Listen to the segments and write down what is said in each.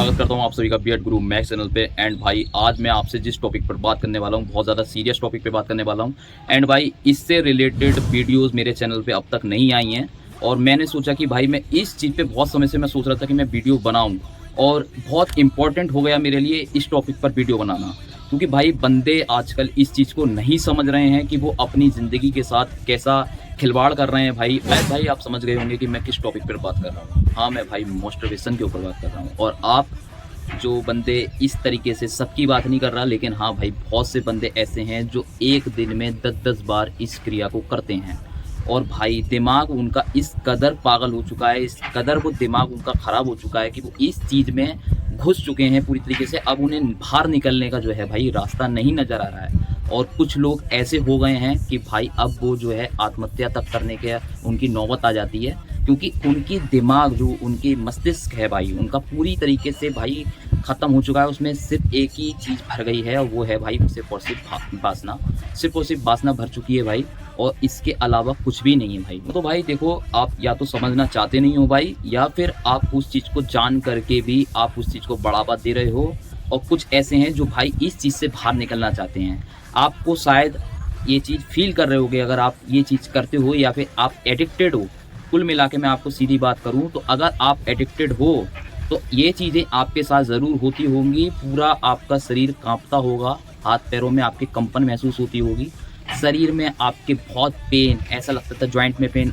स्वागत करता हूं आप सभी का बीएड गुरु मैक्स चैनल पे। एंड भाई आज मैं आपसे जिस टॉपिक पर बात करने वाला हूं बहुत ज़्यादा सीरियस टॉपिक पे बात करने वाला हूं। एंड भाई इससे रिलेटेड वीडियोस मेरे चैनल पे अब तक नहीं आई हैं और मैंने सोचा कि भाई मैं इस चीज़ पे बहुत समय से मैं सोच रहा था कि मैं वीडियो बनाऊँ और बहुत इंपॉर्टेंट हो गया मेरे लिए इस टॉपिक पर वीडियो बनाना, क्योंकि भाई बंदे आजकल इस चीज़ को नहीं समझ रहे हैं कि वो अपनी ज़िंदगी के साथ कैसा खिलवाड़ कर रहे हैं। भाई आप समझ गए होंगे कि मैं किस टॉपिक पर बात कर रहा हूँ। हाँ, मैं भाई मास्टरबेशन के ऊपर बात कर रहा हूँ। और आप जो बंदे इस तरीके से सबकी बात नहीं कर रहा, लेकिन हाँ भाई बहुत से बंदे ऐसे हैं जो एक दिन में 10-10 बार इस क्रिया को करते हैं। और भाई दिमाग उनका इस कदर पागल हो चुका है, इस कदर वो दिमाग उनका ख़राब हो चुका है कि वो इस चीज़ में घुस चुके हैं पूरी तरीके से। अब उन्हें बाहर निकलने का जो है भाई रास्ता नहीं नज़र आ रहा है। और कुछ लोग ऐसे हो गए हैं कि भाई अब वो जो है आत्महत्या तक करने के उनकी नौबत आ जाती है, क्योंकि उनकी दिमाग जो उनकी मस्तिष्क है भाई उनका पूरी तरीके से भाई ख़त्म हो चुका है। उसमें सिर्फ एक ही चीज़ भर गई है और वो है भाई सिर्फ और सिर्फ वासना, सिर्फ और सिर्फ वासना भर चुकी है भाई। और इसके अलावा कुछ भी नहीं है भाई। तो भाई देखो, आप या तो समझना चाहते नहीं हो भाई, या फिर आप उस चीज़ को जान करके भी आप उस चीज़ को बढ़ावा दे रहे हो। और कुछ ऐसे हैं जो भाई इस चीज़ से बाहर निकलना चाहते हैं। आपको शायद ये चीज़ फील कर रहे होगे अगर आप ये चीज़ करते हो, या फिर आप एडिक्टेड हो। कुल मिला के मैं आपको सीधी बात करूं तो अगर आप एडिक्टेड हो तो ये चीज़ें आपके साथ ज़रूर होती होंगी। पूरा आपका शरीर कांपता होगा, हाथ पैरों में आपके कंपन महसूस होती होगी, शरीर में आपके बहुत पेन, ऐसा लगता था जॉइंट में पेन।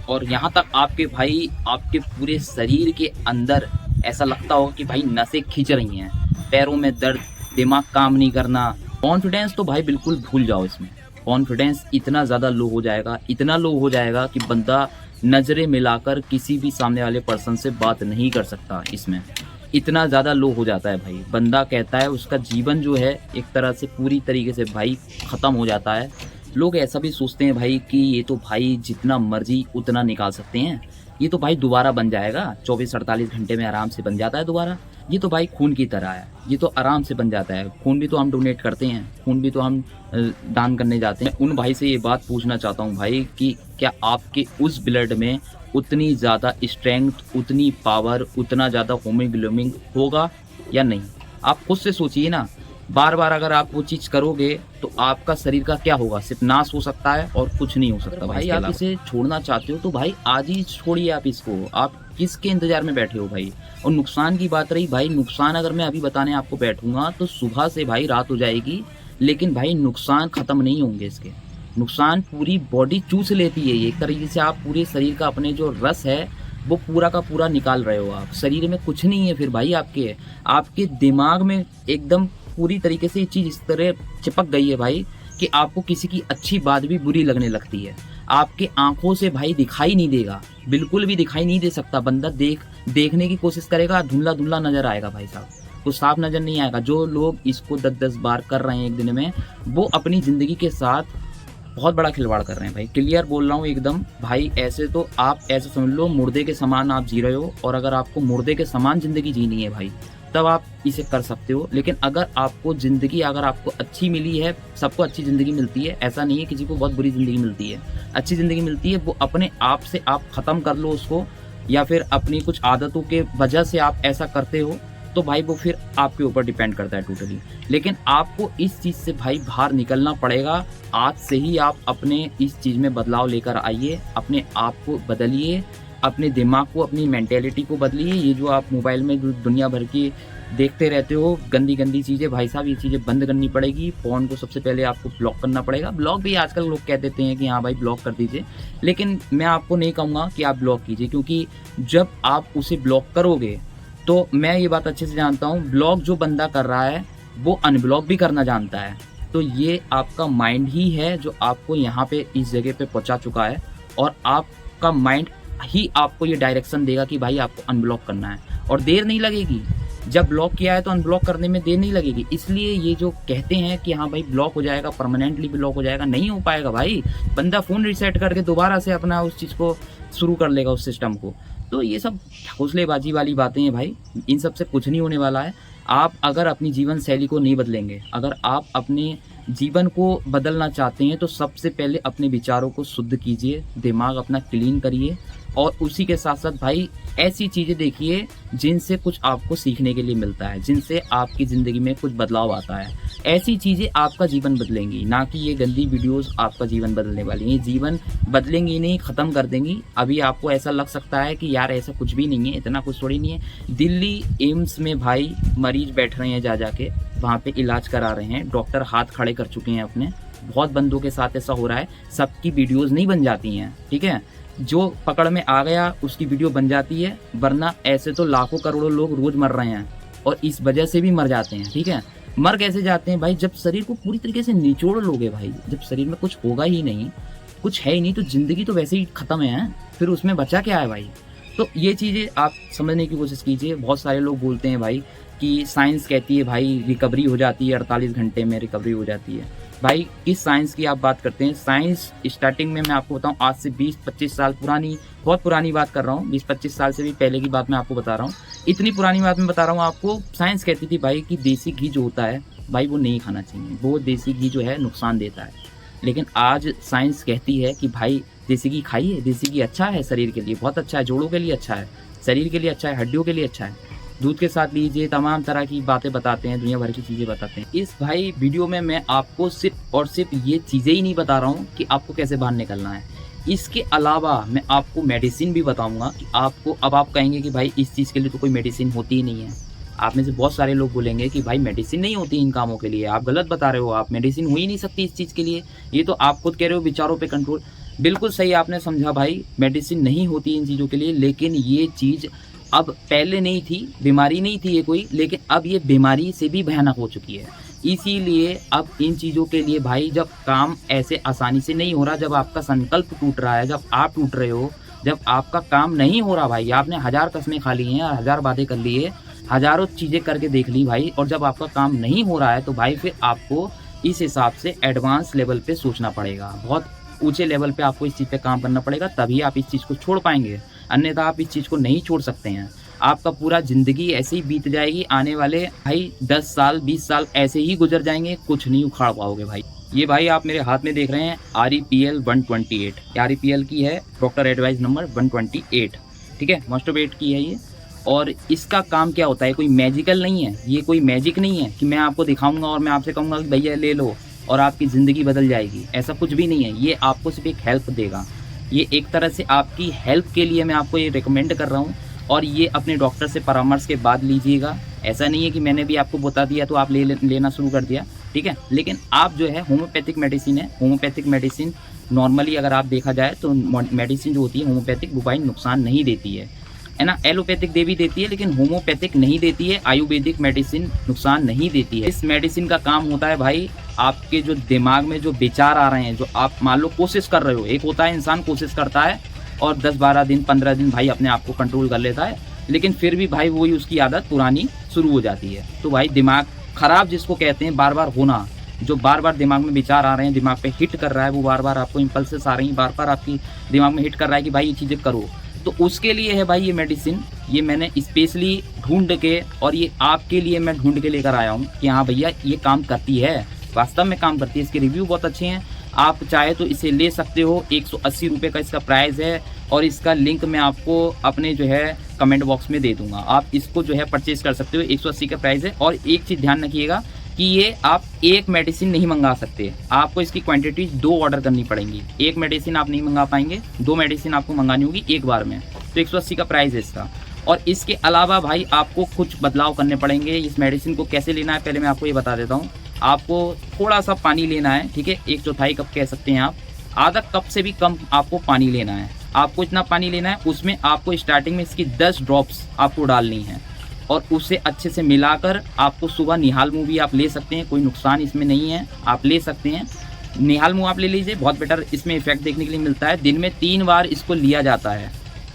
और यहाँ तक आपके भाई आपके पूरे शरीर के अंदर ऐसा लगता होगा कि भाई नसें खींच रही हैं, पैरों में दर्द, दिमाग काम नहीं करना। कॉन्फिडेंस तो भाई बिल्कुल भूल जाओ। इसमें कॉन्फिडेंस इतना ज़्यादा लो हो जाएगा, इतना लो हो जाएगा कि बंदा नज़रें मिलाकर किसी भी सामने वाले पर्सन से बात नहीं कर सकता। इसमें इतना ज़्यादा लो हो जाता है भाई, बंदा कहता है उसका जीवन जो है एक तरह से पूरी तरीके से भाई ख़त्म हो जाता है। लोग ऐसा भी सोचते हैं भाई कि ये तो भाई जितना मर्जी उतना निकाल सकते हैं, ये तो भाई दोबारा बन जाएगा, 24-48 घंटे में आराम से बन जाता है दोबारा। ये तो भाई खून की तरह है, ये तो आराम से बन जाता है। खून भी तो हम डोनेट करते हैं, खून भी तो हम दान करने जाते हैं। उन भाई से ये बात पूछना चाहता हूँ भाई कि क्या आपके उस ब्लड में उतनी ज़्यादा स्ट्रेंथ, उतनी पावर, उतना ज़्यादा हीमोग्लोबिन होगा या नहीं? आप खुद से सोचिए ना। बार बार अगर आप वो चीज़ करोगे तो आपका शरीर का क्या होगा? सिर्फ नाश हो सकता है और कुछ नहीं हो सकता भाई। आप इसे छोड़ना चाहते हो तो भाई आज ही छोड़िए आप इसको। आप किसके इंतजार में बैठे हो भाई? और नुकसान की बात रही भाई, नुकसान अगर मैं अभी बताने आपको बैठूंगा तो सुबह से भाई रात हो जाएगी, लेकिन भाई नुकसान ख़त्म नहीं होंगे इसके। नुकसान पूरी बॉडी चूस लेती है ये, एक तरीके से आप पूरे शरीर का अपने जो रस है वो पूरा का पूरा निकाल रहे हो आप। शरीर में कुछ नहीं है फिर भाई आपके दिमाग में एकदम पूरी तरीके से ये चीज़ इस तरह चिपक गई है भाई कि आपको किसी की अच्छी बात भी बुरी लगने लगती है। आपके आंखों से भाई दिखाई नहीं देगा, बिल्कुल भी दिखाई नहीं दे सकता। बंदा देखने की कोशिश करेगा, धुंधला धुंधला नजर आएगा भाई साहब, कुछ साफ नजर नहीं आएगा। जो लोग इसको 10-10 बार कर रहे हैं एक दिन में, वो अपनी ज़िंदगी के साथ बहुत बड़ा खिलवाड़ कर रहे हैं भाई। क्लियर बोल रहा हूँ एकदम भाई। ऐसे तो आप ऐसे समझ लो मुर्दे के समान आप जी रहे हो, और अगर आपको मुर्दे के समान ज़िंदगी जीनी है भाई तब आप इसे कर सकते हो। लेकिन अगर आपको ज़िंदगी अगर आपको अच्छी मिली है, सबको अच्छी ज़िंदगी मिलती है, ऐसा नहीं है किसी को बहुत बुरी ज़िंदगी मिलती है, अच्छी ज़िंदगी मिलती है। वो अपने आप से आप ख़त्म कर लो उसको, या फिर अपनी कुछ आदतों के वजह से आप ऐसा करते हो तो भाई वो फिर आपके ऊपर डिपेंड करता है टोटली। लेकिन आपको इस चीज़ से भाई बाहर निकलना पड़ेगा। आज से ही आप अपने इस चीज़ में बदलाव लेकर आइए, अपने आप को बदलिए, अपने दिमाग को, अपनी मेंटेलिटी को बदलिए। ये जो आप मोबाइल में जो दुनिया भर की देखते रहते हो गंदी गंदी चीज़ें, भाई साहब ये चीज़ें बंद करनी पड़ेगी। फ़ोन को सबसे पहले आपको ब्लॉक करना पड़ेगा। ब्लॉक भी आजकल लोग कह देते हैं कि हाँ भाई ब्लॉक कर दीजिए, लेकिन मैं आपको नहीं कहूँगा कि आप ब्लॉक कीजिए, क्योंकि जब आप उसे ब्लॉक करोगे तो मैं ये बात अच्छे से जानता हूँ, ब्लॉक जो बंदा कर रहा है वो अनब्लॉक भी करना जानता है। तो ये आपका माइंड ही है जो आपको यहाँ पे इस जगह पे पहुँचा चुका है, और आपका माइंड ही आपको ये डायरेक्शन देगा कि भाई आपको अनब्लॉक करना है। और देर नहीं लगेगी, जब ब्लॉक किया है तो अनब्लॉक करने में देर नहीं लगेगी। इसलिए ये जो कहते हैं कि हाँ भाई ब्लॉक हो जाएगा, परमानेंटली ब्लॉक हो जाएगा, नहीं हो पाएगा भाई। बंदा फ़ोन रिसेट करके दोबारा से अपना उस चीज़ को शुरू कर लेगा, उस सिस्टम को। तो ये सब हौसलेबाजी वाली बातें हैं भाई, इन सब से कुछ नहीं होने वाला है। आप अगर अपनी जीवन शैली को नहीं बदलेंगे, अगर आप अपने जीवन को बदलना चाहते हैं तो सबसे पहले अपने विचारों को शुद्ध कीजिए, दिमाग अपना क्लीन करिए, और उसी के साथ साथ भाई ऐसी चीज़ें देखिए जिनसे कुछ आपको सीखने के लिए मिलता है, जिनसे आपकी ज़िंदगी में कुछ बदलाव आता है। ऐसी चीज़ें आपका जीवन बदलेंगी, ना कि ये गंदी वीडियोज़ आपका जीवन बदलने वाली हैं। ये जीवन बदलेंगी नहीं, ख़त्म कर देंगी। अभी आपको ऐसा लग सकता है कि यार ऐसा कुछ भी नहीं है, इतना कुछ थोड़ी नहीं है। दिल्ली एम्स में भाई मरीज़ बैठ रहे हैं जा के, वहाँ पे इलाज करा रहे हैं। डॉक्टर हाथ खड़े कर चुके हैं अपने। बहुत बंदों के साथ ऐसा हो रहा है। सबकी वीडियोज़ नहीं बन जाती हैं, ठीक है? जो पकड़ में आ गया उसकी वीडियो बन जाती है, वरना ऐसे तो लाखों करोड़ों लोग रोज मर रहे हैं और इस वजह से भी मर जाते हैं, ठीक है? मर कैसे जाते हैं भाई? जब शरीर को पूरी तरीके से निचोड़ लोगे भाई, जब शरीर में कुछ होगा ही नहीं, कुछ है ही नहीं, तो जिंदगी तो वैसे ही खत्म है, फिर उसमें बचा क्या है भाई? तो ये चीज़ें आप समझने की कोशिश कीजिए। बहुत सारे लोग बोलते हैं भाई कि साइंस कहती है भाई रिकवरी हो जाती है, 48 घंटे में रिकवरी हो जाती है। भाई किस साइंस की आप बात करते हैं? साइंस स्टार्टिंग में मैं आपको बताऊं, आज से 20-25 साल पुरानी, बहुत पुरानी बात कर रहा हूँ, 20-25 साल से भी पहले की बात मैं आपको बता रहा हूँ। इतनी पुरानी बात मैं बता रहा हूँ आपको। साइंस कहती थी भाई कि देसी घी जो होता है भाई वो नहीं खाना चाहिए, वो देसी घी जो है नुकसान देता है। लेकिन आज साइंस कहती है कि भाई देसी घी खाइए, देसी घी अच्छा है शरीर के लिए, बहुत अच्छा है, जोड़ों के लिए अच्छा है, शरीर के लिए अच्छा है, हड्डियों के लिए अच्छा है। दूध के साथ लीजिए, तमाम तरह की बातें बताते हैं, दुनिया भर की चीज़ें बताते हैं। इस भाई वीडियो में मैं आपको सिर्फ और सिर्फ ये चीज़ें ही नहीं बता रहा हूँ कि आपको कैसे बाहर निकलना है। इसके अलावा मैं आपको मेडिसिन भी बताऊँगा कि आपको, अब आप कहेंगे कि भाई इस चीज़ के लिए तो कोई मेडिसिन होती ही नहीं है। आप में से बहुत सारे लोग बोलेंगे कि भाई मेडिसिन नहीं होती इन कामों के लिए, आप गलत बता रहे हो, आप मेडिसिन हो ही नहीं सकती इस चीज़ के लिए, ये तो आप खुद कह रहे हो विचारों पे कंट्रोल। बिल्कुल सही आपने समझा भाई, मेडिसिन नहीं होती इन चीज़ों के लिए, लेकिन ये चीज़ अब पहले नहीं थी, बीमारी नहीं थी ये कोई, लेकिन अब ये बीमारी से भी भयानक हो चुकी है। इसीलिए अब इन चीज़ों के लिए भाई जब काम ऐसे आसानी से नहीं हो रहा, जब आपका संकल्प टूट रहा है, जब आप टूट रहे हो, जब आपका काम नहीं हो रहा भाई, आपने 1000 कस्में खा ली हैं, 1000 बातें कर ली है, हज़ारों चीज़ें करके देख ली भाई, और जब आपका काम नहीं हो रहा है तो भाई फिर आपको इस हिसाब से एडवांस लेवल पे सोचना पड़ेगा। बहुत ऊँचे लेवल पे आपको इस चीज़ पे काम करना पड़ेगा, तभी आप इस चीज़ को छोड़ पाएँगे, अन्यथा आप इस चीज़ को नहीं छोड़ सकते हैं। आपका पूरा ज़िंदगी ऐसे ही बीत जाएगी, आने वाले भाई 10 साल 20 साल ऐसे ही गुजर जाएंगे, कुछ नहीं उखाड़ पाओगे भाई। ये भाई आप मेरे हाथ में देख रहे हैं REPL 128, REPL की है, डॉक्टर एडवाइस नंबर 128, ठीक है, मास्टरबेट की है ये। और इसका काम क्या होता है? कोई मैजिकल नहीं है, ये कोई मैजिक नहीं है कि मैं आपको दिखाऊंगा और मैं आपसे कहूँगा कि भैया ले लो और आपकी ज़िंदगी बदल जाएगी, ऐसा कुछ भी नहीं है। ये आपको सिर्फ एक हेल्प देगा, ये एक तरह से आपकी हेल्प के लिए मैं आपको ये रिकमेंड कर रहा हूँ, और ये अपने डॉक्टर से परामर्श के बाद लीजिएगा। ऐसा नहीं है कि मैंने भी आपको बता दिया तो आप लेना शुरू कर दिया, ठीक है। लेकिन आप जो है होम्योपैथिक मेडिसिन है, होम्योपैथिक मेडिसिन नॉर्मली अगर आप देखा जाए तो मेडिसिन जो होती है होम्योपैथिक वो भाई नुकसान नहीं देती है ना। एलोपैथिक दे भी देती है लेकिन होम्योपैथिक नहीं देती है। आयुर्वेदिक मेडिसिन नुकसान नहीं देती है। इस मेडिसिन का काम होता है भाई आपके जो दिमाग में जो विचार आ रहे हैं, जो आप मान लो कोशिश कर रहे हो, एक होता है इंसान कोशिश करता है और 10-12 दिन 15 दिन भाई अपने आप को कंट्रोल कर लेता है, लेकिन फिर भी भाई वही उसकी आदत पुरानी शुरू हो जाती है। तो भाई दिमाग खराब जिसको कहते हैं, बार बार होना, जो बार बार दिमाग में विचार आ रहे हैं, दिमाग पे हिट कर रहा है, वो बार बार आपको इम्पल्सेस आ रही हैं, बार बार आपकी दिमाग में हिट कर रहा है कि भाई ये चीज़ें करो, तो उसके लिए है भाई ये मेडिसिन। ये मैंने स्पेशली ढूंढ के, और ये आपके लिए मैं ढूंढ के लेकर आया हूँ कि हाँ भैया ये काम करती है, वास्तव में काम करती है। इसके रिव्यू बहुत अच्छे हैं, आप चाहे तो इसे ले सकते हो। 180 रुपये का इसका प्राइस है और इसका लिंक मैं आपको अपने जो है कमेंट बॉक्स में दे दूंगा। आप इसको जो है परचेज कर सकते हो, 180 का प्राइस है। और एक चीज़ ध्यान रखिएगा कि ये आप एक मेडिसिन नहीं मंगा सकते, आपको इसकी क्वांटिटी 2 ऑर्डर करनी पड़ेंगी। एक मेडिसिन आप नहीं मंगा पाएंगे, 2 मेडिसिन आपको मंगानी होगी एक बार में। तो 180 का प्राइस है इसका। और इसके अलावा भाई आपको कुछ बदलाव करने पड़ेंगे। इस मेडिसिन को कैसे लेना है पहले मैं आपको ये बता देता हूँ। आपको थोड़ा सा पानी लेना है, ठीक है, 1/4 कप कह सकते हैं आप, आधा कप से भी कम आपको पानी लेना है। आपको इतना पानी लेना है, उसमें आपको स्टार्टिंग में इसकी 10 ड्रॉप्स आपको डालनी है और उसे अच्छे से मिलाकर आपको सुबह निहाल मुँह भी आप ले सकते हैं, कोई नुकसान इसमें नहीं है, आप ले सकते हैं। निहाल मुँह आप ले लीजिए, बहुत बेटर इसमें इफेक्ट देखने के लिए मिलता है। दिन में 3 बार इसको लिया जाता है,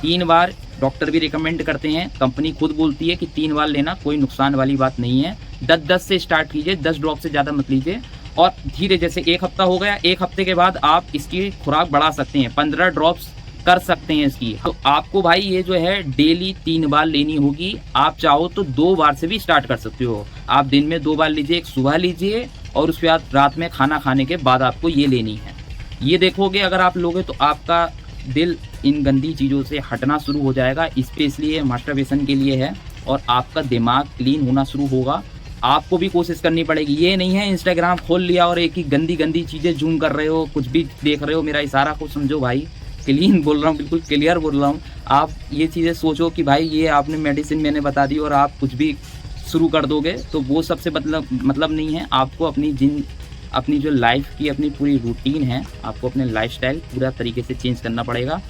3 बार डॉक्टर भी रिकमेंड करते हैं, कंपनी खुद बोलती है कि 3 बार लेना, कोई नुकसान वाली बात नहीं है। 10-10 से स्टार्ट कीजिए, 10 ड्रॉप से ज़्यादा मत लीजिए। और धीरे, जैसे 1 हफ्ता हो गया, 1 हफ्ते के बाद आप इसकी खुराक बढ़ा सकते हैं, 15 ड्रॉप्स कर सकते हैं इसकी। तो आपको भाई ये जो है डेली 3 बार लेनी होगी। आप चाहो तो 2 बार से भी स्टार्ट कर सकते हो। आप दिन में 2 बार लीजिए, एक सुबह लीजिए और उसके बाद रात में खाना खाने के बाद आपको ये लेनी है। ये देखोगे अगर आप लोगे तो आपका दिल इन गंदी चीज़ों से हटना शुरू हो जाएगा। स्पेशली ये मास्टरबेशन के लिए है और आपका दिमाग क्लीन होना शुरू होगा। आपको भी कोशिश करनी पड़ेगी। ये नहीं है इंस्टाग्राम खोल लिया और एक ही गंदी गंदी चीज़ें जूम कर रहे हो, कुछ भी देख रहे हो। मेरा इशारा को समझो भाई, क्लीन बोल रहा हूँ, बिल्कुल क्लियर बोल रहा हूँ। आप ये चीज़ें सोचो कि भाई ये आपने मेडिसिन मैंने बता दी और आप कुछ भी शुरू कर दोगे, तो वो सबसे मतलब नहीं है। आपको अपनी जो लाइफ की अपनी पूरी रूटीन है, आपको अपने लाइफस्टाइल पूरा तरीके से चेंज करना पड़ेगा।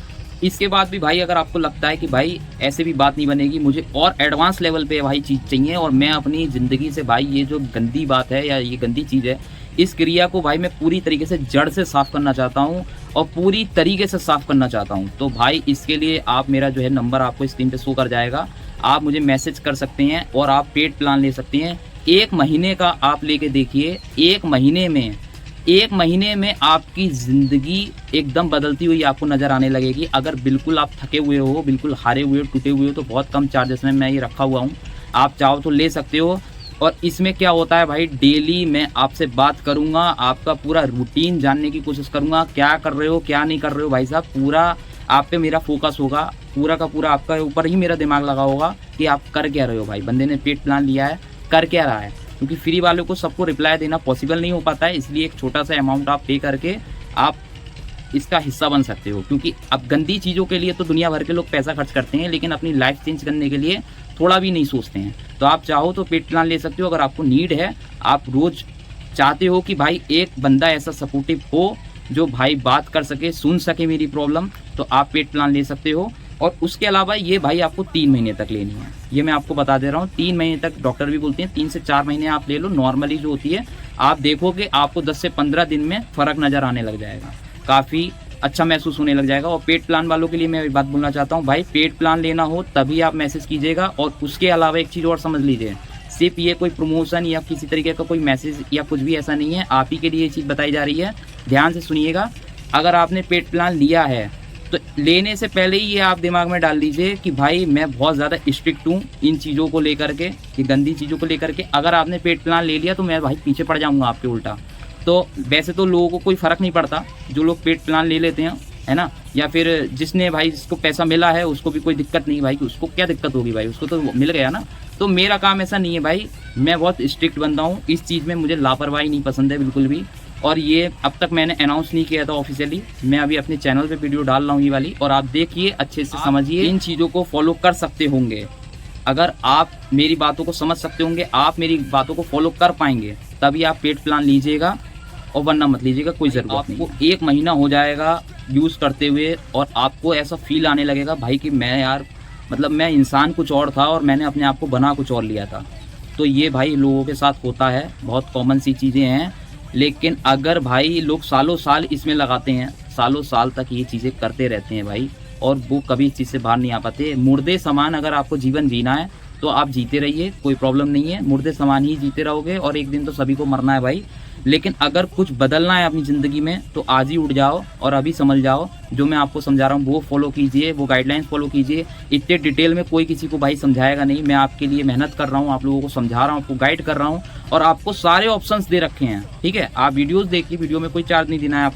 इसके बाद भी भाई अगर आपको लगता है कि भाई ऐसे भी बात नहीं बनेगी, मुझे और एडवांस लेवल पे भाई चीज़ चाहिए और मैं अपनी ज़िंदगी से भाई ये जो गंदी बात है या ये गंदी चीज़ है, इस क्रिया को भाई मैं पूरी तरीके से जड़ से साफ़ करना चाहता हूँ और पूरी तरीके से साफ़ करना चाहता हूँ, तो भाई इसके लिए आप मेरा जो है नंबर आपको स्क्रीन पे शो कर जाएगा। आप मुझे मैसेज कर सकते हैं और आप पेड प्लान ले सकते हैं। 1 महीने का आप लेके देखिए। 1 महीने में आपकी ज़िंदगी एकदम बदलती हुई आपको नज़र आने लगेगी। अगर बिल्कुल आप थके हुए हो, बिल्कुल हारे हुए हो, टूटे हुए हो, तो बहुत कम चार्जेस में मैं ये रखा हुआ हूँ, आप चाहो तो ले सकते हो। और इसमें क्या होता है भाई, डेली मैं आपसे बात करूँगा, आपका पूरा रूटीन जानने की कोशिश करूँगा, क्या कर रहे हो क्या नहीं कर रहे हो भाई साहब, पूरा आप पे मेरा फोकस होगा, पूरा का पूरा आपका ऊपर ही मेरा दिमाग लगा होगा कि आप कर क्या रहे हो भाई, बंदे ने पेड प्लान लिया है, कर क्या रहा है। क्योंकि फ्री वालों को सबको रिप्लाई देना पॉसिबल नहीं हो पाता है, इसलिए एक छोटा सा अमाउंट आप पे करके आप इसका हिस्सा बन सकते हो। क्योंकि अब गंदी चीज़ों के लिए तो दुनिया भर के लोग पैसा खर्च करते हैं, लेकिन अपनी लाइफ चेंज करने के लिए थोड़ा भी नहीं सोचते हैं। तो आप चाहो तो पेड प्लान ले सकते हो। अगर आपको नीड है, आप रोज़ चाहते हो कि भाई एक बंदा ऐसा सपोर्टिव हो जो भाई बात कर सके, सुन सके मेरी प्रॉब्लम, तो आप पेड प्लान ले सकते हो। और उसके अलावा ये भाई आपको 3 महीने तक लेनी है, ये मैं आपको बता दे रहा हूँ। 3 महीने तक डॉक्टर भी बोलते हैं, 3 से 4 महीने आप ले लो। नॉर्मली जो होती है आप देखोगे आपको 10 से 15 दिन में फ़र्क नज़र आने लग जाएगा, काफ़ी अच्छा महसूस होने लग जाएगा। और पेड प्लान वालों के लिए मैं एक बात बोलना चाहता हूँ भाई, पेड प्लान लेना हो तभी आप मैसेज कीजिएगा। और उसके अलावा एक चीज़ और समझ लीजिए, सिर्फ ये कोई प्रमोशन या किसी तरीके का कोई मैसेज या कुछ भी ऐसा नहीं है, आप ही के लिए ये चीज़ बताई जा रही है। ध्यान से सुनिएगा, अगर आपने पेड प्लान लिया है तो लेने से पहले ही ये आप दिमाग में डाल लीजिए कि भाई मैं बहुत ज़्यादा स्ट्रिक्ट हूँ इन चीज़ों को लेकर के, ये गंदी चीज़ों को लेकर के। अगर आपने पेड प्लान ले लिया तो मैं भाई पीछे पड़ जाऊँगा आपके उल्टा। तो वैसे तो लोगों को कोई फ़र्क नहीं पड़ता, जो लोग पेड प्लान ले लेते हैं, है ना, या फिर जिसने भाई जिसको पैसा मिला है उसको भी कोई दिक्कत नहीं भाई, कि उसको क्या दिक्कत होगी भाई, उसको तो मिल गया ना। तो मेरा काम ऐसा नहीं है भाई, मैं बहुत स्ट्रिक्ट बंदा हूँ इस चीज़ में, मुझे लापरवाही नहीं पसंद है बिल्कुल भी। और ये अब तक मैंने अनाउंस नहीं किया था ऑफिशियली, मैं अभी अपने चैनल पे वीडियो डाल रहा हूँ ये वाली, और आप देखिए अच्छे से समझिए, इन चीज़ों को फॉलो कर सकते होंगे। अगर आप मेरी बातों को समझ सकते होंगे, आप मेरी बातों को फॉलो कर पाएंगे, तभी आप पेड प्लान लीजिएगा, और वरना मत लीजिएगा, कोई ज़रूरत नहीं। आपको 1 महीना हो जाएगा यूज़ करते हुए और आपको ऐसा फील आने लगेगा भाई कि मैं यार, मतलब मैं इंसान कुछ और था और मैंने अपने आप को बना कुछ और लिया था। तो ये भाई लोगों के साथ होता है, बहुत कॉमन सी चीज़ें हैं। लेकिन अगर भाई लोग सालों साल इसमें लगाते हैं, सालों साल तक ये चीज़ें करते रहते हैं भाई, और वो कभी इस चीज़ से बाहर नहीं आ पाते। मुर्दे समान अगर आपको जीवन जीना है तो आप जीते रहिए, कोई प्रॉब्लम नहीं है, मुर्दे समान ही जीते रहोगे और एक दिन तो सभी को मरना है भाई। लेकिन अगर कुछ बदलना है अपनी ज़िंदगी में तो आज ही उठ जाओ और अभी समझ जाओ, जो मैं आपको समझा रहा हूँ वो फॉलो कीजिए, वो गाइडलाइंस फॉलो कीजिए। इतने डिटेल में कोई किसी को भाई समझाएगा नहीं, मैं आपके लिए मेहनत कर रहा हूँ, आप लोगों को समझा रहा हूँ, आपको गाइड कर रहा हूँ, और आपको सारे ऑप्शंस दे रखे हैं, ठीक है। आप वीडियोज़ देखिए, वीडियो में कोई चार्ज नहीं देना है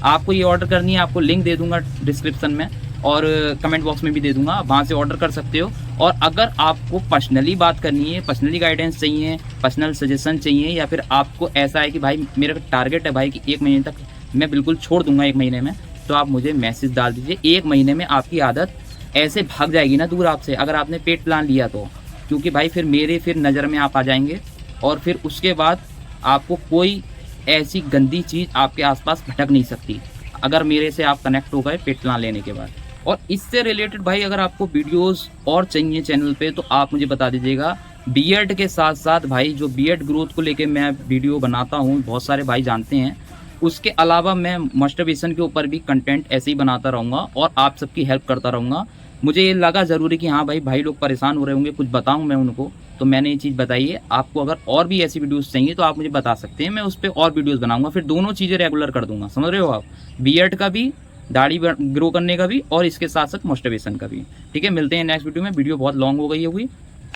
आपको ये ऑर्डर करनी है, आपको लिंक दे दूँगा डिस्क्रिप्शन में और कमेंट बॉक्स में भी दे दूंगा, वहाँ से ऑर्डर कर सकते हो। और अगर आपको पर्सनली बात करनी है, पर्सनली गाइडेंस चाहिए, पर्सनल सजेशन चाहिए, या फिर आपको ऐसा है कि भाई मेरा टारगेट है भाई कि 1 महीने तक मैं बिल्कुल छोड़ दूंगा 1 महीने में, तो आप मुझे मैसेज डाल दीजिए। 1 महीने में आपकी आदत ऐसे भाग जाएगी ना दूर आपसे, अगर आपने पेड प्लान लिया तो। क्योंकि भाई फिर नज़र में आप आ जाएंगे और फिर उसके बाद आपको कोई ऐसी गंदी चीज़ आपके आसपास भटक नहीं सकती, अगर मेरे से आप कनेक्ट हो गए पेड प्लान लेने के बाद। और इससे रिलेटेड भाई अगर आपको वीडियोस और चाहिए चैनल पे तो आप मुझे बता दीजिएगा। बीएड के साथ साथ भाई जो बीएड ग्रोथ को लेके मैं वीडियो बनाता हूँ, बहुत सारे भाई जानते हैं, उसके अलावा मैं मास्टरबेशन के ऊपर भी कंटेंट ऐसे ही बनाता रहूँगा और आप सबकी हेल्प करता रहूँगा। मुझे ये लगा ज़रूरी कि हाँ भाई लोग परेशान हो रहे होंगे, कुछ बताऊँ मैं उनको, तो मैंने ये चीज़ बताई है। आपको अगर और भी ऐसी वीडियोस चाहिए तो आप मुझे बता सकते हैं, मैं उस पर और वीडियोस बनाऊंगा, फिर दोनों चीज़ें रेगुलर कर दूंगा, समझ रहे हो आप, बीएड का भी, दाढ़ी ग्रो करने का भी, और इसके साथ साथ मास्टरबेशन का भी। ठीक है, मिलते हैं नेक्स्ट वीडियो में। वीडियो बहुत लॉन्ग हो गई है हुई,